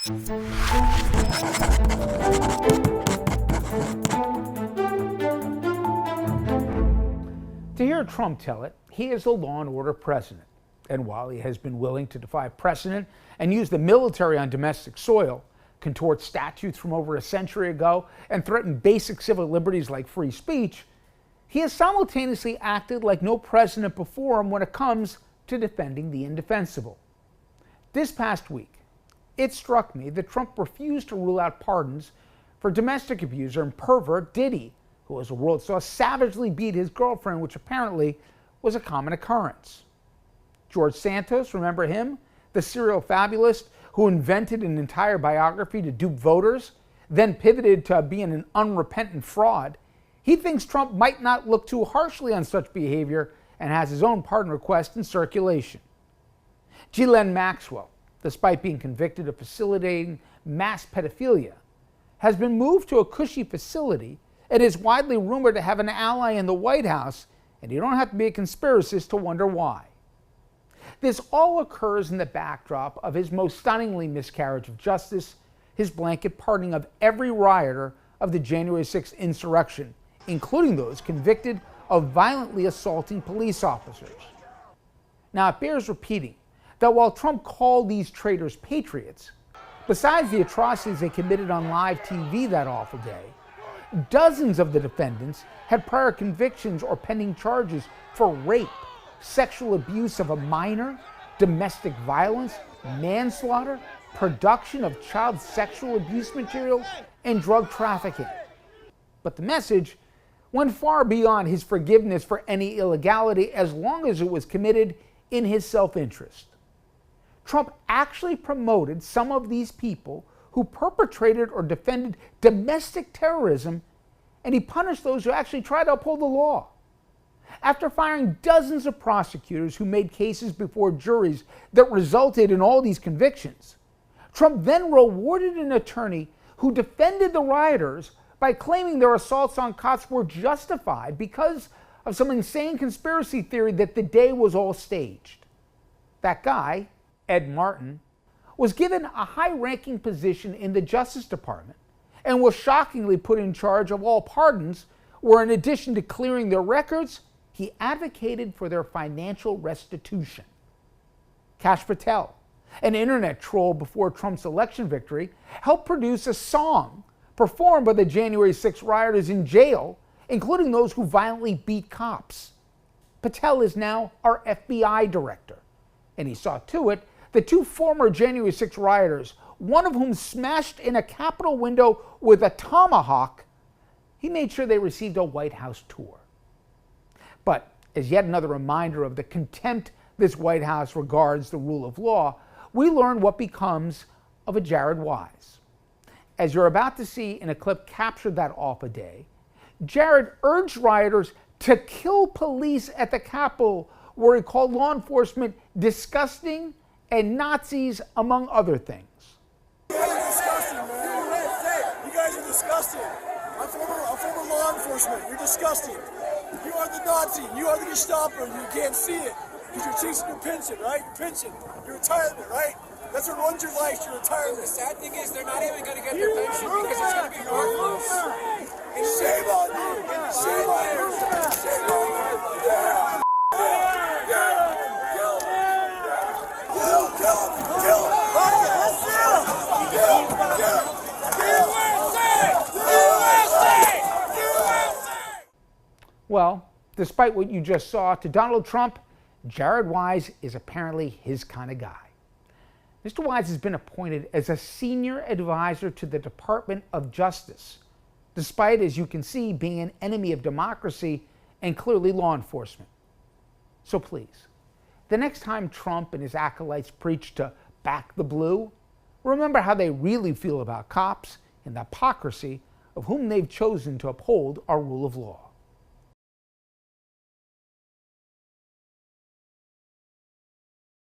To hear Trump tell it, he is a law and order president. And while he has been willing to defy precedent and use the military on domestic soil, contort statutes from over a century ago, and threaten basic civil liberties like free speech, he has simultaneously acted like no president before him when it comes to defending the indefensible. This past week, it struck me that Trump refused to rule out pardons for domestic abuser and pervert Diddy, who, as the world saw, savagely beat his girlfriend, which apparently was a common occurrence. George Santos, remember him? The serial fabulist who invented an entire biography to dupe voters, then pivoted to being an unrepentant fraud. He thinks Trump might not look too harshly on such behavior and has his own pardon request in circulation. Ghislaine Maxwell, despite being convicted of facilitating mass pedophilia, has been moved to a cushy facility and is widely rumored to have an ally in the White House, and you don't have to be a conspiracist to wonder why. This all occurs in the backdrop of his most stunningly miscarriage of justice, his blanket pardoning of every rioter of the January 6th insurrection, including those convicted of violently assaulting police officers. Now, it bears repeating that while Trump called these traitors patriots, besides the atrocities they committed on live TV that awful day, dozens of the defendants had prior convictions or pending charges for rape, sexual abuse of a minor, domestic violence, manslaughter, production of child sexual abuse material, and drug trafficking. But the message went far beyond his forgiveness for any illegality as long as it was committed in his self-interest. Trump actually promoted some of these people who perpetrated or defended domestic terrorism, and he punished those who actually tried to uphold the law. After firing dozens of prosecutors who made cases before juries that resulted in all these convictions, Trump then rewarded an attorney who defended the rioters by claiming their assaults on cops were justified because of some insane conspiracy theory that the day was all staged. That guy, Ed Martin, was given a high-ranking position in the Justice Department and was shockingly put in charge of all pardons, where in addition to clearing their records, he advocated for their financial restitution. Kash Patel, an internet troll before Trump's election victory, helped produce a song performed by the January 6 rioters in jail, including those who violently beat cops. Patel is now our FBI director, and he saw to it the two former January 6 rioters, one of whom smashed in a Capitol window with a tomahawk, he made sure they received a White House tour. But as yet another reminder of the contempt this White House regards the rule of law, we learn what becomes of a Jared Wise. As you're about to see in a clip captured that awful day, Jared urged rioters to kill police at the Capitol, where he called law enforcement disgusting and Nazis, among other things. You guys are disgusting, man. You guys are disgusting. I'm former law enforcement. You're disgusting. You are the Nazi. You are the Gestapo. You can't see it because you're chasing your pension, right? Your pension, your retirement, right? That's what runs your life, your retirement. The sad thing is they're not even going to get their pension because it's going to be worthless. And shame on you. Shame on you. Shame on you. Yeah. Well, despite what you just saw, to Donald Trump, Jared Wise is apparently his kind of guy. Mr. Wise has been appointed as a senior advisor to the Department of Justice, despite, as you can see, being an enemy of democracy and clearly law enforcement. So please, the next time Trump and his acolytes preach to back the blue, remember how they really feel about cops and the hypocrisy of whom they've chosen to uphold our rule of law.